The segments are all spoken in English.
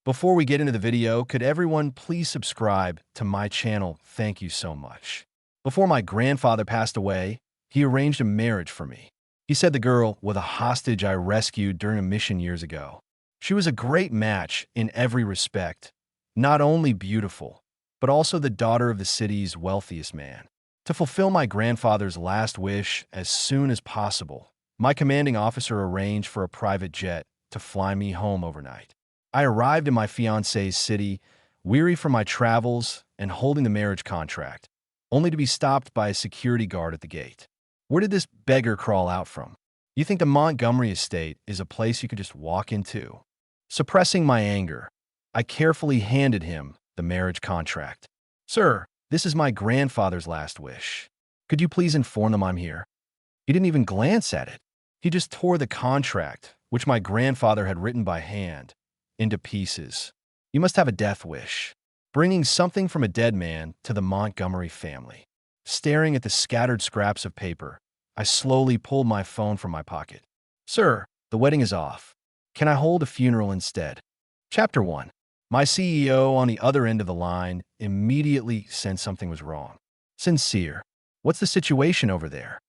Before we get into the video, could everyone please subscribe to my channel? Thank you so much. Before my grandfather passed away, he arranged a marriage for me. He said the girl was a hostage I rescued during a mission years ago. She was a great match in every respect, not only beautiful, but also the daughter of the city's wealthiest man. To fulfill my grandfather's last wish as soon as possible, my commanding officer arranged for a private jet to fly me home overnight. I arrived in my fiancée's city, weary from my travels and holding the marriage contract, only to be stopped by a security guard at the gate. Where did this beggar crawl out from? You think the Montgomery estate is a place you could just walk into? Suppressing my anger, I carefully handed him the marriage contract. Sir, this is my grandfather's last wish. Could you please inform them I'm here? He didn't even glance at it. He just tore the contract, which my grandfather had written by hand, into pieces. You must have a death wish. Bringing something from a dead man to the Montgomery family. Staring at the scattered scraps of paper, I slowly pulled my phone from my pocket. Sir, the wedding is off. Can I hold a funeral instead? Chapter 1. My CEO on the other end of the line immediately sensed something was wrong. Sincere. What's the situation over there?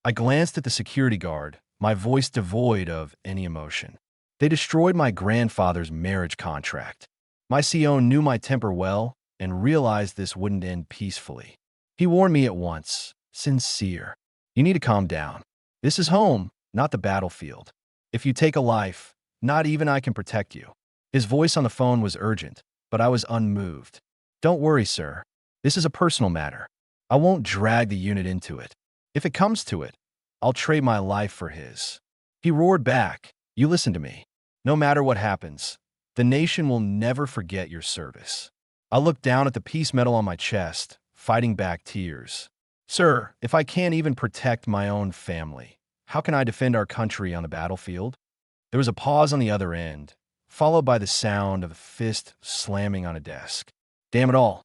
I glanced at the security guard, my voice devoid of any emotion. They destroyed my grandfather's marriage contract. My CEO knew my temper well and realized this wouldn't end peacefully. He warned me at once, Sincere. You need to calm down. This is home, not the battlefield. If you take a life, not even I can protect you. His voice on the phone was urgent, but I was unmoved. Don't worry, sir. This is a personal matter. I won't drag the unit into it. If it comes to it, I'll trade my life for his. He roared back, You listen to me. No matter what happens, the nation will never forget your service. I looked down at the peace medal on my chest, fighting back tears. Sir, if I can't even protect my own family, how can I defend our country on the battlefield? There was a pause on the other end, followed by the sound of a fist slamming on a desk. Damn it all.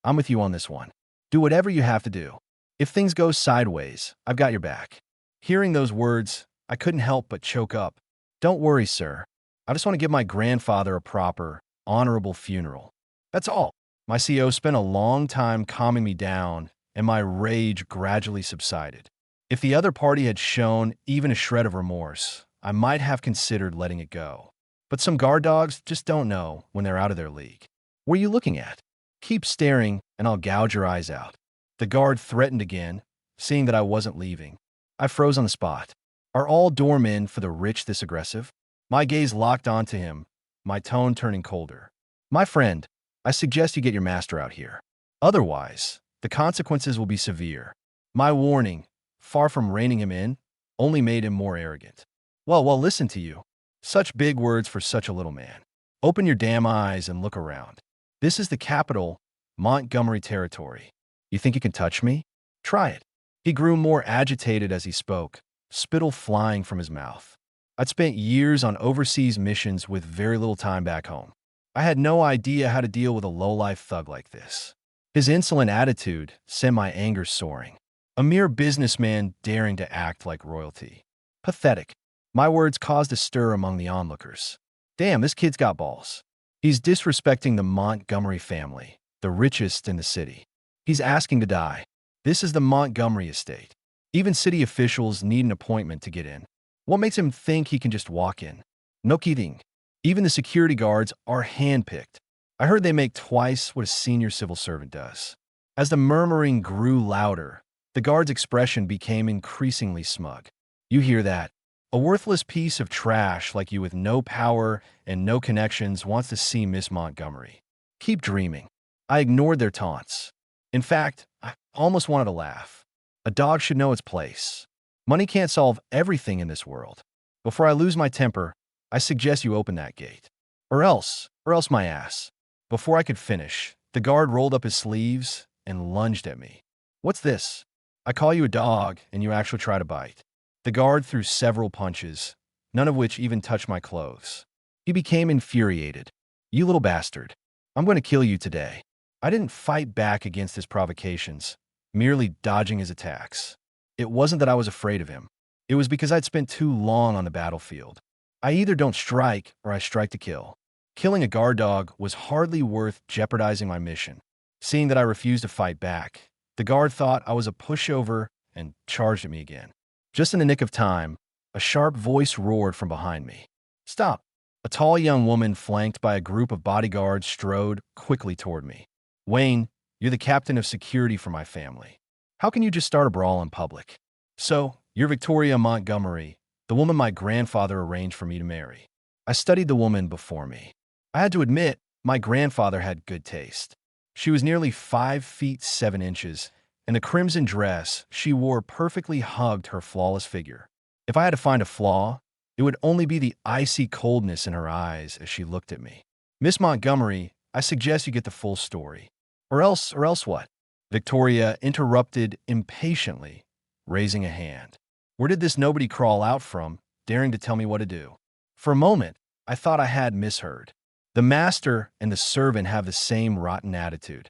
I'm with you on this one. Do whatever you have to do. If things go sideways, I've got your back. Hearing those words, I couldn't help but choke up. Don't worry, sir. I just want to give my grandfather a proper, honorable funeral. That's all. My CEO spent a long time calming me down, and my rage gradually subsided. If the other party had shown even a shred of remorse, I might have considered letting it go. But some guard dogs just don't know when they're out of their league. What are you looking at? Keep staring, and I'll gouge your eyes out. The guard threatened again, seeing that I wasn't leaving. I froze on the spot. Are all doormen for the rich this aggressive? My gaze locked onto him, my tone turning colder. My friend, I suggest you get your master out here. Otherwise, the consequences will be severe. My warning, far from reining him in, only made him more arrogant. Well, listen to you. Such big words for such a little man. Open your damn eyes and look around. This is the capital, Montgomery territory. You think you can touch me? Try it. He grew more agitated as he spoke, spittle flying from his mouth. I'd spent years on overseas missions with very little time back home. I had no idea how to deal with a low-life thug like this. His insolent attitude sent my anger soaring. A mere businessman daring to act like royalty. Pathetic. My words caused a stir among the onlookers. Damn, this kid's got balls. He's disrespecting the Montgomery family, the richest in the city. He's asking to die. This is the Montgomery estate. Even city officials need an appointment to get in. What makes him think he can just walk in? No kidding. Even the security guards are handpicked. I heard they make twice what a senior civil servant does. As the murmuring grew louder, the guard's expression became increasingly smug. You hear that? A worthless piece of trash like you with no power and no connections wants to see Miss Montgomery. Keep dreaming. I ignored their taunts. In fact, I almost wanted to laugh. A dog should know its place. Money can't solve everything in this world. Before I lose my temper, I suggest you open that gate. Or else my ass. Before I could finish, the guard rolled up his sleeves and lunged at me. What's this? I call you a dog and you actually try to bite. The guard threw several punches, none of which even touched my clothes. He became infuriated. You little bastard. I'm going to kill you today. I didn't fight back against his provocations, merely dodging his attacks. It wasn't that I was afraid of him. It was because I'd spent too long on the battlefield. I either don't strike or I strike to kill. Killing a guard dog was hardly worth jeopardizing my mission. Seeing that I refused to fight back, the guard thought I was a pushover and charged at me again. Just in the nick of time, a sharp voice roared from behind me. "Stop!" A tall young woman flanked by a group of bodyguards strode quickly toward me. "Wayne, you're the captain of security for my family. How can you just start a brawl in public?" "So, you're Victoria Montgomery, the woman my grandfather arranged for me to marry." I studied the woman before me. I had to admit, my grandfather had good taste. She was nearly 5 feet 7 inches, and the crimson dress she wore perfectly hugged her flawless figure. If I had to find a flaw, it would only be the icy coldness in her eyes as she looked at me. "Miss Montgomery, I suggest you get the full story. Or else what?" Victoria interrupted impatiently, raising a hand. Where did this nobody crawl out from, daring to tell me what to do? For a moment, I thought I had misheard. The master and the servant have the same rotten attitude.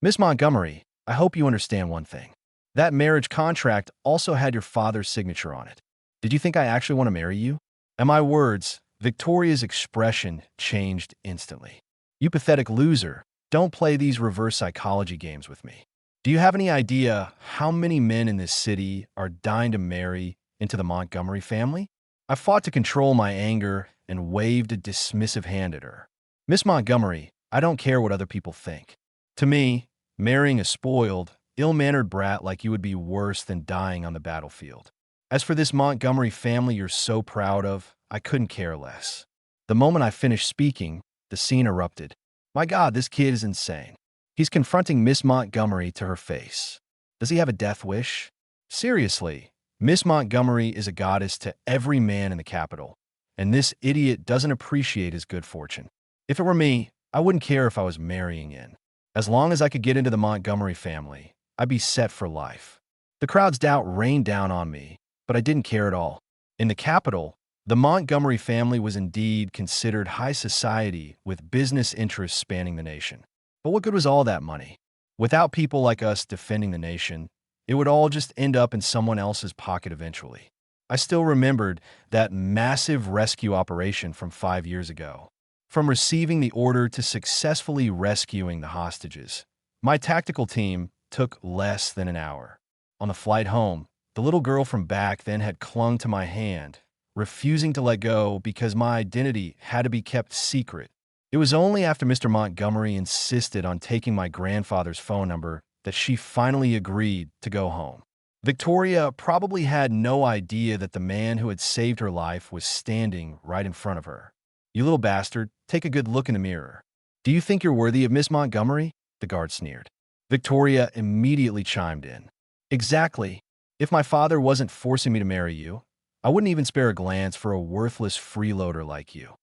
"Miss Montgomery, I hope you understand one thing. That marriage contract also had your father's signature on it. Did you think I actually want to marry you?" At my words, Victoria's expression changed instantly. "You pathetic loser, don't play these reverse psychology games with me. Do you have any idea how many men in this city are dying to marry into the Montgomery family?" I fought to control my anger and waved a dismissive hand at her. "Miss Montgomery, I don't care what other people think. To me, marrying a spoiled, ill-mannered brat like you would be worse than dying on the battlefield. As for this Montgomery family you're so proud of, I couldn't care less." The moment I finished speaking, the scene erupted. My God, this kid is insane. He's confronting Miss Montgomery to her face. Does he have a death wish? Seriously, Miss Montgomery is a goddess to every man in the capital, and this idiot doesn't appreciate his good fortune. If it were me, I wouldn't care if I was marrying in. As long as I could get into the Montgomery family, I'd be set for life. The crowd's doubt rained down on me, but I didn't care at all. In the capital, the Montgomery family was indeed considered high society with business interests spanning the nation. But what good was all that money? Without people like us defending the nation, it would all just end up in someone else's pocket eventually. I still remembered that massive rescue operation from 5 years ago. From receiving the order to successfully rescuing the hostages, my tactical team took less than an hour. On the flight home, the little girl from back then had clung to my hand, refusing to let go because my identity had to be kept secret. It was only after Mr. Montgomery insisted on taking my grandfather's phone number that she finally agreed to go home. Victoria probably had no idea that the man who had saved her life was standing right in front of her. "You little bastard, take a good look in the mirror. Do you think you're worthy of Miss Montgomery?" the guard sneered. Victoria immediately chimed in. "Exactly. If my father wasn't forcing me to marry you, I wouldn't even spare a glance for a worthless freeloader like you."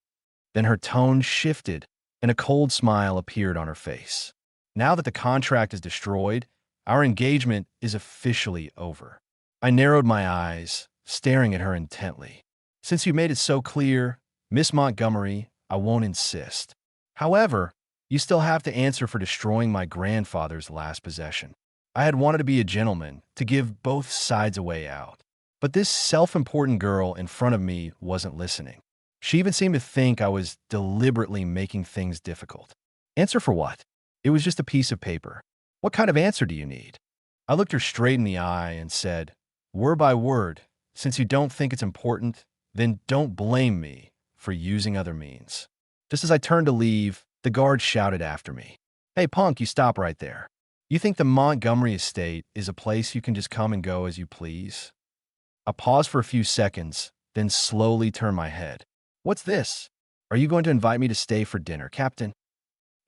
Then her tone shifted, and a cold smile appeared on her face. "Now that the contract is destroyed, our engagement is officially over." I narrowed my eyes, staring at her intently. "Since you made it so clear, Miss Montgomery, I won't insist. However, you still have to answer for destroying my grandfather's last possession." I had wanted to be a gentleman, to give both sides a way out. But this self-important girl in front of me wasn't listening. She even seemed to think I was deliberately making things difficult. "Answer for what? It was just a piece of paper. What kind of answer do you need?" I looked her straight in the eye and said, "Word by word, since you don't think it's important, then don't blame me for using other means." Just as I turned to leave, the guard shouted after me, "Hey punk, you stop right there. You think the Montgomery estate is a place you can just come and go as you please?" I paused for a few seconds, then slowly turned my head. "What's this? Are you going to invite me to stay for dinner, Captain?"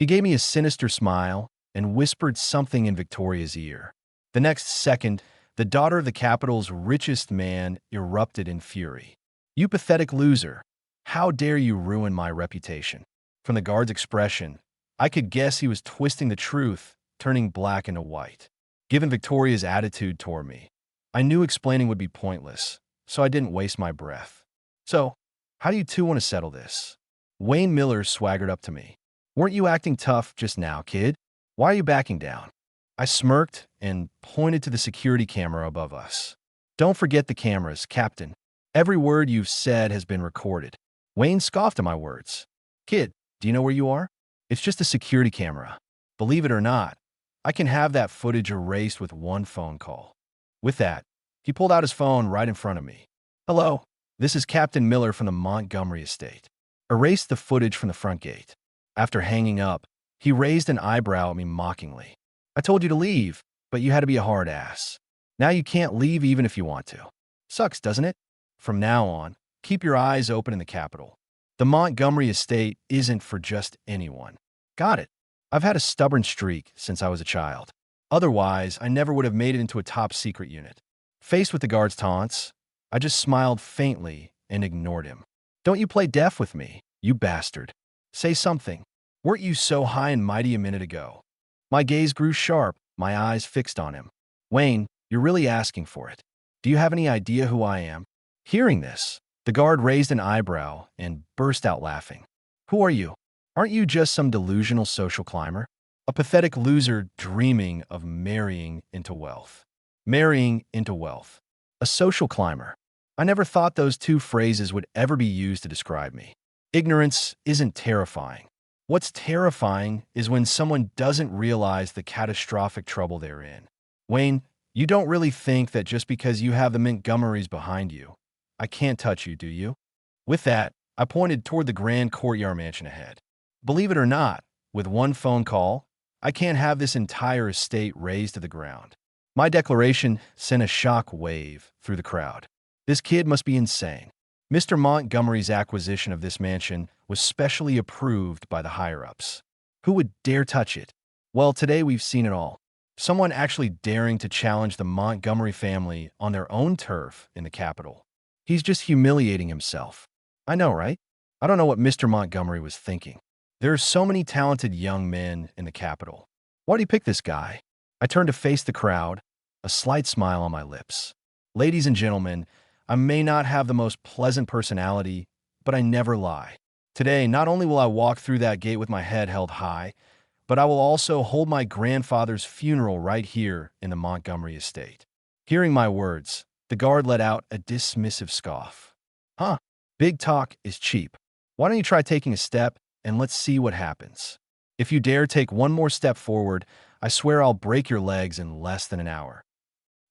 He gave me a sinister smile and whispered something in Victoria's ear. The next second, the daughter of the capital's richest man erupted in fury. "You pathetic loser! How dare you ruin my reputation?" From the guard's expression, I could guess he was twisting the truth, turning black into white. Given Victoria's attitude toward me, I knew explaining would be pointless, so I didn't waste my breath. "So, how do you two want to settle this?" Wayne Miller swaggered up to me. "Weren't you acting tough just now, kid? Why are you backing down?" I smirked and pointed to the security camera above us. "Don't forget the cameras, Captain. Every word you've said has been recorded." Wayne scoffed at my words. "Kid, Do you know where you are? It's just a security camera. Believe it or not, I can have that footage erased with one phone call. With that, he pulled out his phone right in front of me. Hello, this is Captain Miller from the Montgomery estate. Erase the footage from the front gate. After hanging up, he raised an eyebrow at me mockingly. I told you to leave, but you had to be a hard ass. Now you can't leave even if you want to. Sucks, doesn't it? From now on, keep your eyes open in the Capitol. The Montgomery estate isn't for just anyone. Got it. I've had a stubborn streak since I was a child. Otherwise, I never would have made it into a top secret unit. Faced with the guard's taunts, I just smiled faintly and ignored him. Don't you play deaf with me, you bastard. Say something. Weren't you so high and mighty a minute ago? My gaze grew sharp, my eyes fixed on him. Wayne, you're really asking for it. Do you have any idea who I am? Hearing this, the guard raised an eyebrow and burst out laughing. Who are you? Aren't you just some delusional social climber? A pathetic loser dreaming of marrying into wealth. Marrying into wealth. A social climber. I never thought those two phrases would ever be used to describe me. Ignorance isn't terrifying. What's terrifying is when someone doesn't realize the catastrophic trouble they're in. Wayne, you don't really think that just because you have the Montgomerys behind you, I can't touch you, do you? With that, I pointed toward the grand courtyard mansion ahead. Believe it or not, with one phone call, I can't have this entire estate razed to the ground. My declaration sent a shock wave through the crowd. This kid must be insane. Mr. Montgomery's acquisition of this mansion was specially approved by the higher-ups. Who would dare touch it? Well, today we've seen it all. Someone actually daring to challenge the Montgomery family on their own turf in the Capitol. He's just humiliating himself. I know, right? I don't know what Mr. Montgomery was thinking. There are so many talented young men in the Capitol. Why do you pick this guy? I turned to face the crowd, a slight smile on my lips. Ladies and gentlemen, I may not have the most pleasant personality, but I never lie. Today, not only will I walk through that gate with my head held high, but I will also hold my grandfather's funeral right here in the Montgomery estate. Hearing my words, the guard let out a dismissive scoff. Huh, big talk is cheap. Why don't you try taking a step and let's see what happens? If you dare take one more step forward, I swear I'll break your legs in less than an hour.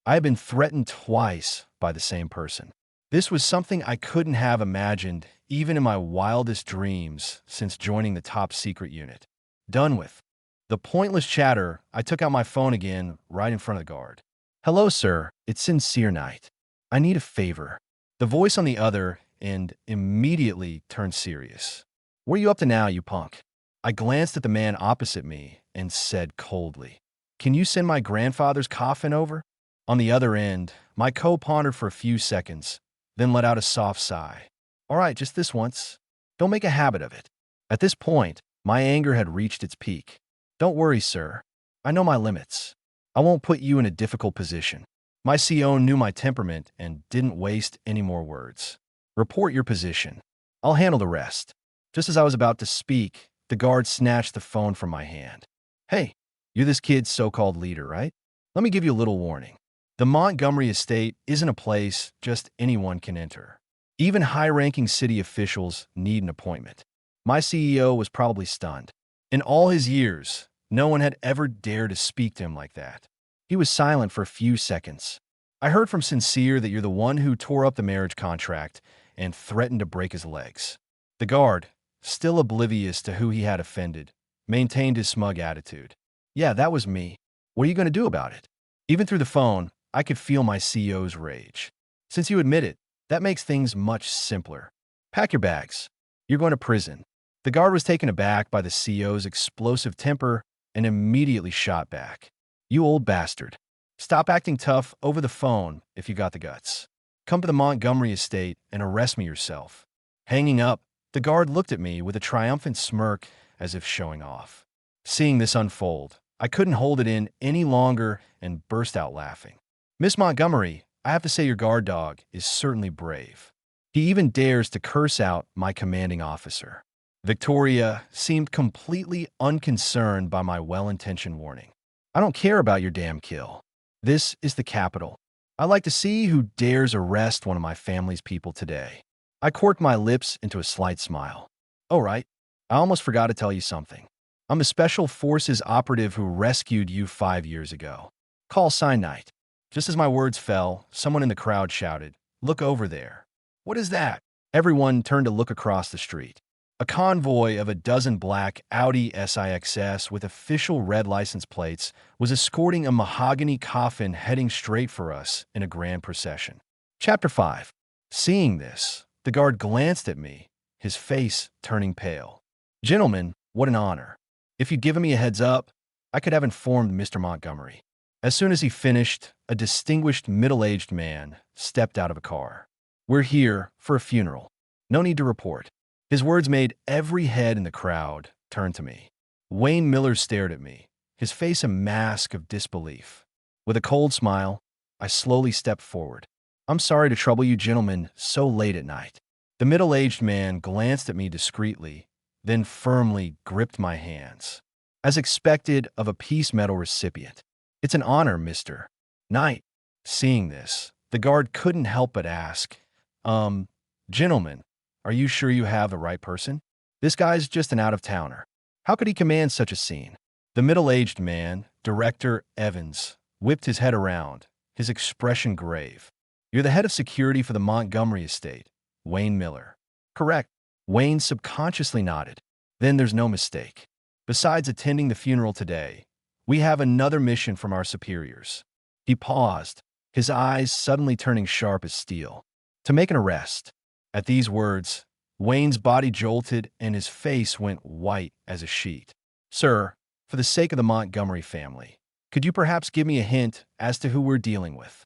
I have been threatened twice by the same person. This was something I couldn't have imagined even in my wildest dreams since joining the top secret unit. Done with the pointless chatter, I took out my phone again right in front of the guard. Hello, sir. It's Sincere Night. I need a favor. The voice on the other end immediately turned serious. What are you up to now, you punk? I glanced at the man opposite me and said coldly, Can you send my grandfather's coffin over? On the other end, my co-pondered for a few seconds, then let out a soft sigh. All right, just this once. Don't make a habit of it. At this point, my anger had reached its peak. Don't worry, sir. I know my limits. I won't put you in a difficult position. My CO knew my temperament and didn't waste any more words. Report your position. I'll handle the rest. Just as I was about to speak, the guard snatched the phone from my hand. Hey, you're this kid's so-called leader, right? Let me give you a little warning. The Montgomery estate isn't a place just anyone can enter. Even high-ranking city officials need an appointment. My CEO was probably stunned. In all his years, no one had ever dared to speak to him like that. He was silent for a few seconds. I heard from Sincere that you're the one who tore up the marriage contract and threatened to break his legs. The guard, still oblivious to who he had offended, maintained his smug attitude. Yeah, that was me. What are you going to do about it? Even through the phone, I could feel my CEO's rage. Since you admit it, that makes things much simpler. Pack your bags. You're going to prison. The guard was taken aback by the CEO's explosive temper and immediately shot back. You old bastard. Stop acting tough over the phone if you got the guts. Come to the Montgomery estate and arrest me yourself. Hanging up, the guard looked at me with a triumphant smirk as if showing off. Seeing this unfold, I couldn't hold it in any longer and burst out laughing. Miss Montgomery, I have to say your guard dog is certainly brave. He even dares to curse out my commanding officer. Victoria seemed completely unconcerned by my well-intentioned warning. I don't care about your damn kill. This is the Capitol. I'd like to see who dares arrest one of my family's people today. I corked my lips into a slight smile. All right, I almost forgot to tell you something. I'm a Special Forces operative who rescued you 5 years ago. Call sign Knight. Just as my words fell, someone in the crowd shouted, "Look over there." "What is that?" Everyone turned to look across the street. A convoy of a dozen black Audi SIXS with official red license plates was escorting a mahogany coffin heading straight for us in a grand procession. Chapter 5. Seeing this, the guard glanced at me, his face turning pale. "Gentlemen, what an honor. If you'd given me a heads up, I could have informed Mr. Montgomery." As soon as he finished, a distinguished middle-aged man stepped out of a car. "We're here for a funeral. No need to report." His words made every head in the crowd turn to me. Wayne Miller stared at me, his face a mask of disbelief. With a cold smile, I slowly stepped forward. "I'm sorry to trouble you gentlemen so late at night." The middle-aged man glanced at me discreetly, then firmly gripped my hands. As expected of a peace medal recipient, "It's an honor, Mr. Knight." Seeing this, the guard couldn't help but ask, Gentlemen, are you sure you have the right person? This guy's just an out-of-towner. How could he command such a scene?" The middle-aged man, Director Evans, whipped his head around, his expression grave. "You're the head of security for the Montgomery estate, Wayne Miller." "Correct." Wayne subconsciously nodded. "Then there's no mistake. Besides attending the funeral today, we have another mission from our superiors." He paused, his eyes suddenly turning sharp as steel. "To make an arrest." At these words, Wayne's body jolted and his face went white as a sheet. "Sir, for the sake of the Montgomery family, could you perhaps give me a hint as to who we're dealing with?"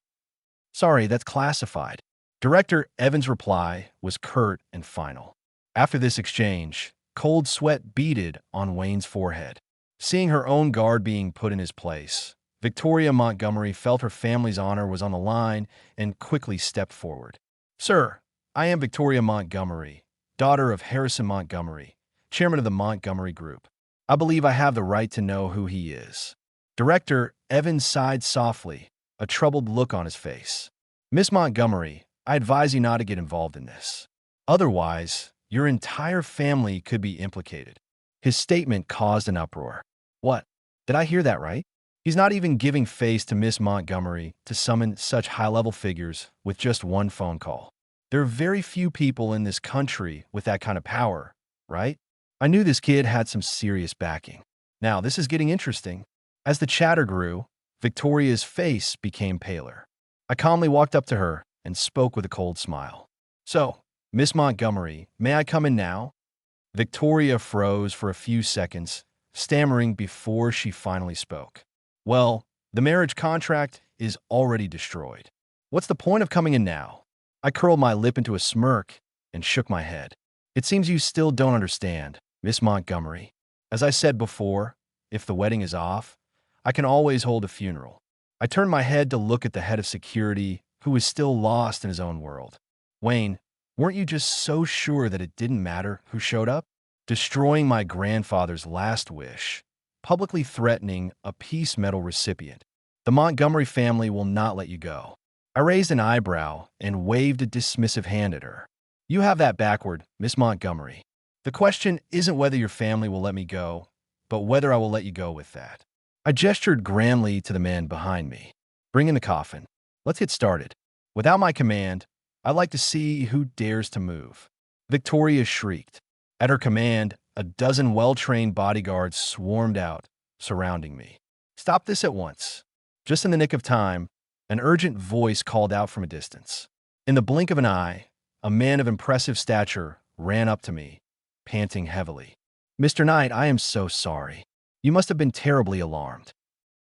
"Sorry, that's classified." Director Evans' reply was curt and final. After this exchange, cold sweat beaded on Wayne's forehead. Seeing her own guard being put in his place, Victoria Montgomery felt her family's honor was on the line and quickly stepped forward. "Sir, I am Victoria Montgomery, daughter of Harrison Montgomery, chairman of the Montgomery Group. I believe I have the right to know who he is." Director Evans sighed softly, a troubled look on his face. "Miss Montgomery, I advise you not to get involved in this. Otherwise, your entire family could be implicated." His statement caused an uproar. "What? Did I hear that right? He's not even giving face to Miss Montgomery to summon such high-level figures with just one phone call. There are very few people in this country with that kind of power, right?" I knew this kid had some serious backing. Now, this is getting interesting. As the chatter grew, Victoria's face became paler. I calmly walked up to her and spoke with a cold smile. "So, Miss Montgomery, may I come in now?" Victoria froze for a few seconds, stammering before she finally spoke. "Well, the marriage contract is already destroyed. What's the point of coming in now?" I curled my lip into a smirk and shook my head. "It seems you still don't understand, Miss Montgomery. As I said before, if the wedding is off, I can always hold a funeral." I turned my head to look at the head of security, who was still lost in his own world. "Wayne, weren't you just so sure that it didn't matter who showed up? Destroying my grandfather's last wish, publicly threatening a peace medal recipient. The Montgomery family will not let you go." I raised an eyebrow and waved a dismissive hand at her. "You have that backward, Miss Montgomery. The question isn't whether your family will let me go, but whether I will let you go with that." I gestured grandly to the man behind me. "Bring in the coffin. Let's get started. Without my command, I'd like to see who dares to move." Victoria shrieked. At her command, a dozen well-trained bodyguards swarmed out, surrounding me. "Stop this at once." Just in the nick of time, an urgent voice called out from a distance. In the blink of an eye, a man of impressive stature ran up to me, panting heavily. "Mr. Knight, I am so sorry. You must have been terribly alarmed."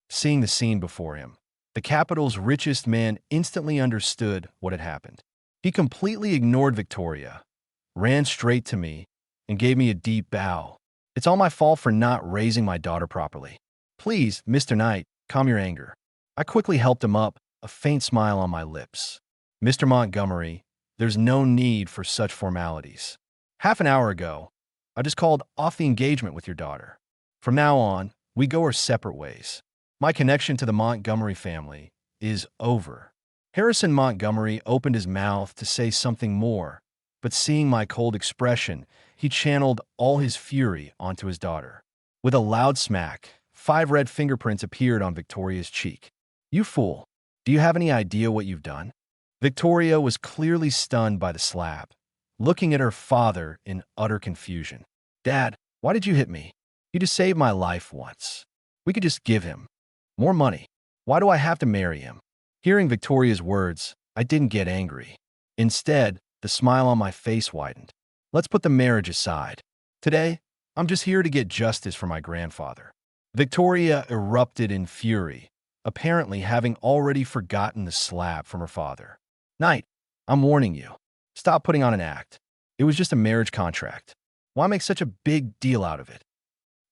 Seeing the scene before him, the capital's richest man instantly understood what had happened. He completely ignored Victoria, ran straight to me, and gave me a deep bow. "It's all my fault for not raising my daughter properly. Please, Mr. Knight, calm your anger." I quickly helped him up, a faint smile on my lips. "Mr. Montgomery, there's no need for such formalities. Half an hour ago, I just called off the engagement with your daughter. From now on, we go our separate ways. My connection to the Montgomery family is over." Harrison Montgomery opened his mouth to say something more, but seeing my cold expression, he channeled all his fury onto his daughter. With a loud smack, 5 red fingerprints appeared on Victoria's cheek. "You fool! Do you have any idea what you've done?" Victoria was clearly stunned by the slap, looking at her father in utter confusion. "Dad, why did you hit me? You just saved my life once. We could just give him more money. Why do I have to marry him?" Hearing Victoria's words, I didn't get angry. Instead, the smile on my face widened. "Let's put the marriage aside. Today, I'm just here to get justice for my grandfather." Victoria erupted in fury, apparently having already forgotten the slap from her father. "Knight, I'm warning you. Stop putting on an act. It was just a marriage contract. Why make such a big deal out of it?"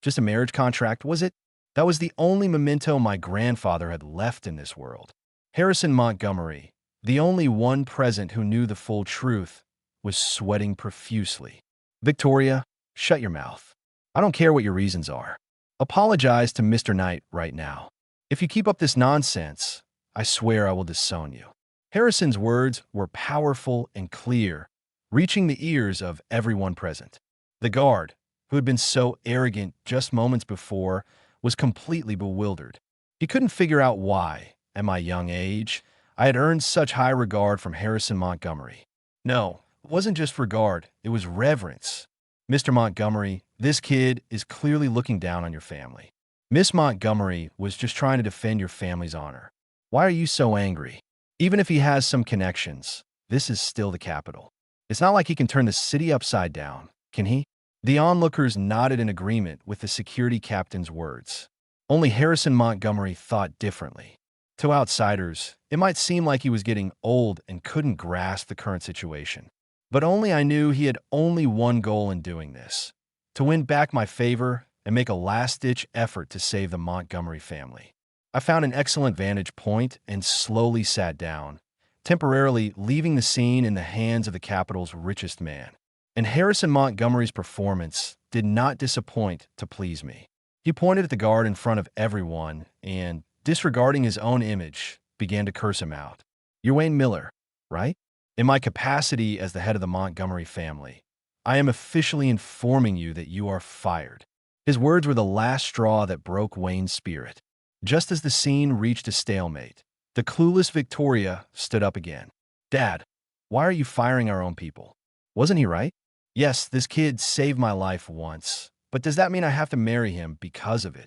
Just a marriage contract, was it? That was the only memento my grandfather had left in this world. Harrison Montgomery, the only one present who knew the full truth, was sweating profusely. "Victoria, shut your mouth. I don't care what your reasons are. Apologize to Mr. Knight right now. If you keep up this nonsense, I swear I will disown you." Harrison's words were powerful and clear, reaching the ears of everyone present. The guard, who had been so arrogant just moments before, was completely bewildered. He couldn't figure out why, at my young age, I had earned such high regard from Harrison Montgomery. No, it wasn't just regard, it was reverence. "Mr. Montgomery, this kid is clearly looking down on your family. Miss Montgomery was just trying to defend your family's honor. Why are you so angry? Even if he has some connections, this is still the capital. It's not like he can turn the city upside down, can he?" The onlookers nodded in agreement with the security captain's words. Only Harrison Montgomery thought differently. To outsiders, it might seem like he was getting old and couldn't grasp the current situation. But only I knew he had only one goal in doing this: to win back my favor and make a last-ditch effort to save the Montgomery family. I found an excellent vantage point and slowly sat down, temporarily leaving the scene in the hands of the capital's richest man. And Harrison Montgomery's performance did not disappoint to please me. He pointed at the guard in front of everyone and, disregarding his own image, began to curse him out. "You're Wayne Miller, right? In my capacity as the head of the Montgomery family, I am officially informing you that you are fired." His words were the last straw that broke Wayne's spirit. Just as the scene reached a stalemate, the clueless Victoria stood up again. "Dad, why are you firing our own people? Wasn't he right? Yes, this kid saved my life once, but does that mean I have to marry him because of it?"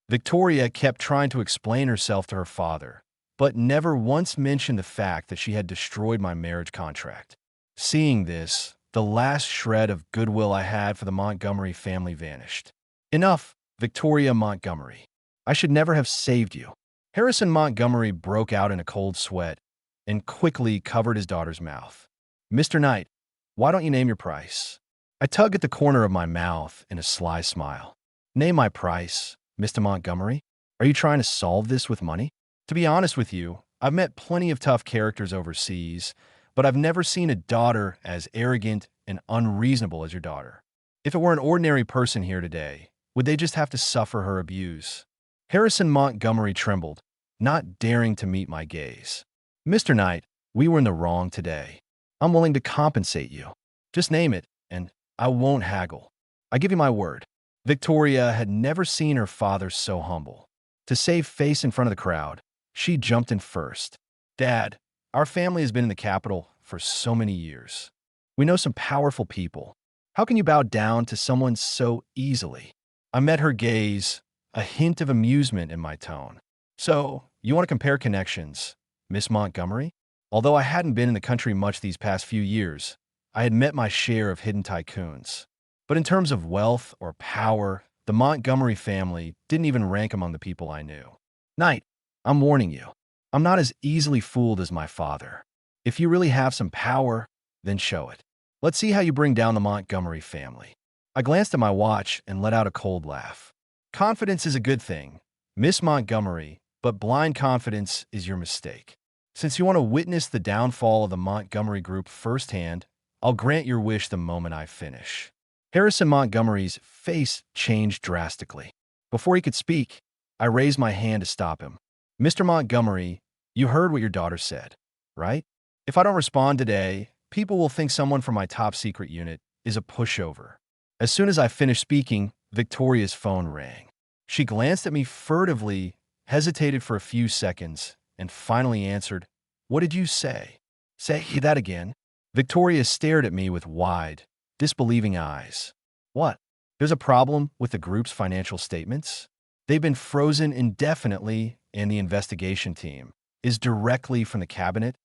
Victoria kept trying to explain herself to her father, but never once mentioned the fact that she had destroyed my marriage contract. Seeing this, the last shred of goodwill I had for the Montgomery family vanished. "Enough, Victoria Montgomery. I should never have saved you." Harrison Montgomery broke out in a cold sweat and quickly covered his daughter's mouth. "Mr. Knight, why don't you name your price?" I tugged at the corner of my mouth in a sly smile. "Name my price, Mr. Montgomery? Are you trying to solve this with money?" To be honest with you, I've met plenty of tough characters overseas, but I've never seen a daughter as arrogant and unreasonable as your daughter. If it were an ordinary person here today, would they just have to suffer her abuse? Harrison Montgomery trembled, not daring to meet my gaze. "Mr. Knight, we were in the wrong today. I'm willing to compensate you. Just name it, and I won't haggle. I give you my word." Victoria had never seen her father so humble. To save face in front of the crowd, she jumped in first. "Dad, our family has been in the capital for so many years. We know some powerful people. How can you bow down to someone so easily?" I met her gaze, a hint of amusement in my tone. "So, you want to compare connections, Miss Montgomery?" Although I hadn't been in the country much these past few years, I had met my share of hidden tycoons. But in terms of wealth or power, the Montgomery family didn't even rank among the people I knew. "Knight, I'm warning you. I'm not as easily fooled as my father. If you really have some power, then show it. Let's see how you bring down the Montgomery family." I glanced at my watch and let out a cold laugh. "Confidence is a good thing, Miss Montgomery, but blind confidence is your mistake. Since you want to witness the downfall of the Montgomery Group firsthand, I'll grant your wish the moment I finish." Harrison Montgomery's face changed drastically. Before he could speak, I raised my hand to stop him. "Mr. Montgomery, you heard what your daughter said, right? If I don't respond today, people will think someone from my top secret unit is a pushover. As soon as I finished speaking, Victoria's phone rang. She glanced at me furtively, hesitated for a few seconds, and finally answered, "What did you say?" "Say that again." Victoria stared at me with wide, disbelieving eyes. "What? There's a problem with the group's financial statements? They've been frozen indefinitely, and the investigation team is directly from the cabinet."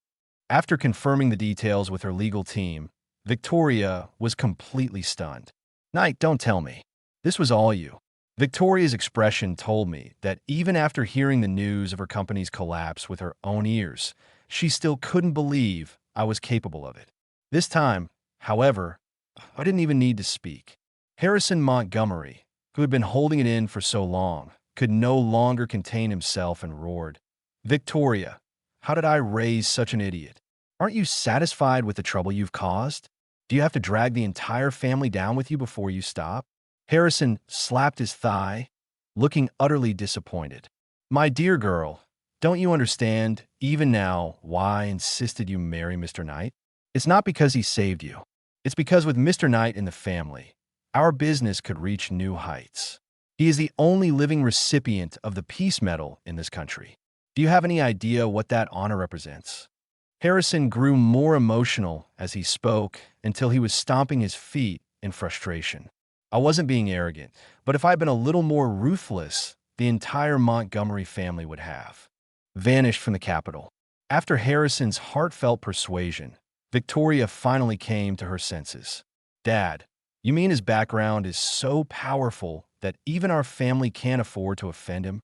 After confirming the details with her legal team, Victoria was completely stunned. "Knight, don't tell me. This was all you." Victoria's expression told me that even after hearing the news of her company's collapse with her own ears, she still couldn't believe I was capable of it. This time, however, I didn't even need to speak. Harrison Montgomery, who had been holding it in for so long, could no longer contain himself and roared, "Victoria, how did I raise such an idiot? Aren't you satisfied with the trouble you've caused? Do you have to drag the entire family down with you before you stop?" Harrison slapped his thigh, looking utterly disappointed. "My dear girl, don't you understand, even now, why I insisted you marry Mr. Knight? It's not because he saved you. It's because with Mr. Knight in the family, our business could reach new heights. He is the only living recipient of the Peace Medal in this country. Do you have any idea what that honor represents?" Harrison grew more emotional as he spoke until he was stomping his feet in frustration. I wasn't being arrogant, but if I had been a little more ruthless, the entire Montgomery family would have vanished from the capital. After Harrison's heartfelt persuasion, Victoria finally came to her senses. "Dad, you mean his background is so powerful that even our family can't afford to offend him?"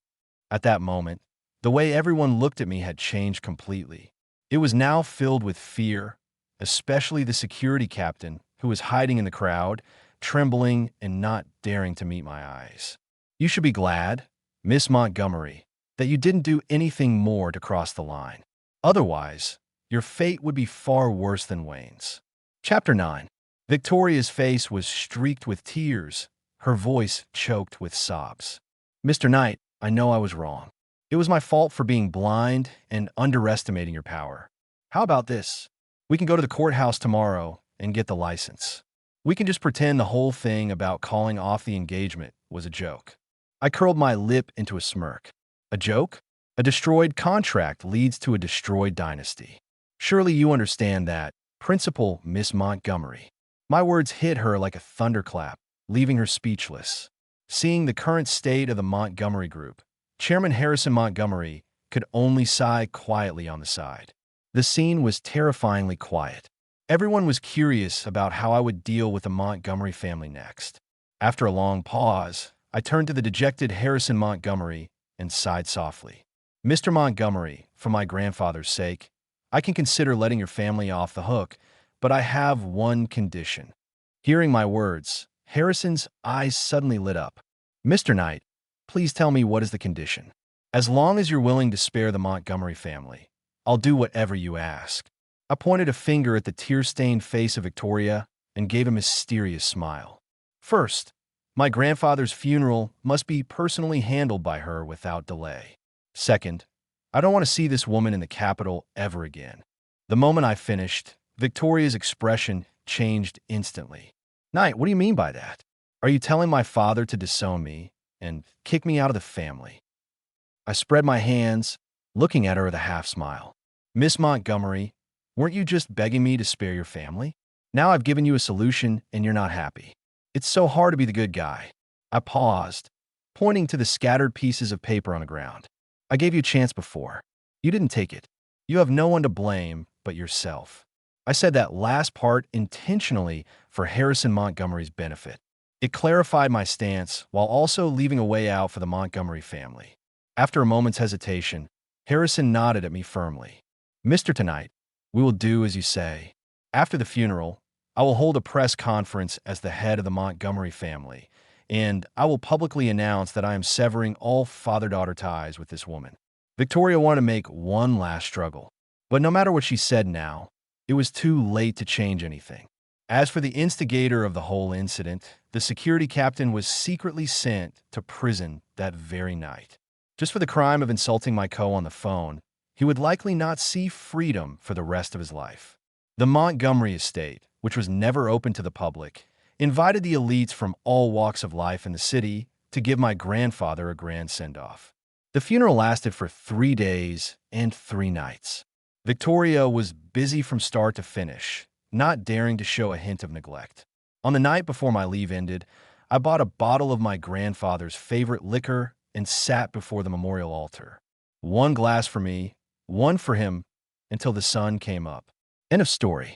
At that moment, the way everyone looked at me had changed completely. It was now filled with fear, especially the security captain, who was hiding in the crowd, trembling and not daring to meet my eyes. "You should be glad, Miss Montgomery, that you didn't do anything more to cross the line. Otherwise, your fate would be far worse than Wayne's." Chapter 9. Victoria's face was streaked with tears, her voice choked with sobs. "Mr. Knight, I know I was wrong. It was my fault for being blind and underestimating your power. How about this? We can go to the courthouse tomorrow and get the license. We can just pretend the whole thing about calling off the engagement was a joke." I curled my lip into a smirk. "A joke? A destroyed contract leads to a destroyed dynasty. Surely you understand that, Principal Miss Montgomery." My words hit her like a thunderclap, leaving her speechless. Seeing the current state of the Montgomery Group, Chairman Harrison Montgomery could only sigh quietly on the side. The scene was terrifyingly quiet. Everyone was curious about how I would deal with the Montgomery family next. After a long pause, I turned to the dejected Harrison Montgomery and sighed softly. "Mr. Montgomery, for my grandfather's sake, I can consider letting your family off the hook, but I have one condition." Hearing my words, Harrison's eyes suddenly lit up. "Mr. Knight, please tell me what is the condition. As long as you're willing to spare the Montgomery family, I'll do whatever you ask." I pointed a finger at the tear-stained face of Victoria and gave a mysterious smile. "First, my grandfather's funeral must be personally handled by her without delay. Second, I don't want to see this woman in the capital ever again." The moment I finished, Victoria's expression changed instantly. "Knight, what do you mean by that? Are you telling my father to disown me and kick me out of the family?" I spread my hands, looking at her with a half-smile. "Miss Montgomery, weren't you just begging me to spare your family? Now I've given you a solution and you're not happy. It's so hard to be the good guy." I paused, pointing to the scattered pieces of paper on the ground. "I gave you a chance before. You didn't take it. You have no one to blame but yourself." I said that last part intentionally for Harrison Montgomery's benefit. It clarified my stance while also leaving a way out for the Montgomery family. After a moment's hesitation, Harrison nodded at me firmly. "Mr. Tonight, we will do as you say. After the funeral, I will hold a press conference as the head of the Montgomery family, and I will publicly announce that I am severing all father-daughter ties with this woman." Victoria wanted to make one last struggle, but no matter what she said now, it was too late to change anything. As for the instigator of the whole incident, the security captain was secretly sent to prison that very night. Just for the crime of insulting my co on the phone, he would likely not see freedom for the rest of his life. The Montgomery estate which was never open to the public, invited the elites from all walks of life in the city to give my grandfather a grand send-off. The funeral lasted for 3 days and 3 nights. Victoria was busy from start to finish, not daring to show a hint of neglect. On the night before my leave ended, I bought a bottle of my grandfather's favorite liquor and sat before the memorial altar. One glass for me, one for him, until the sun came up. End of story.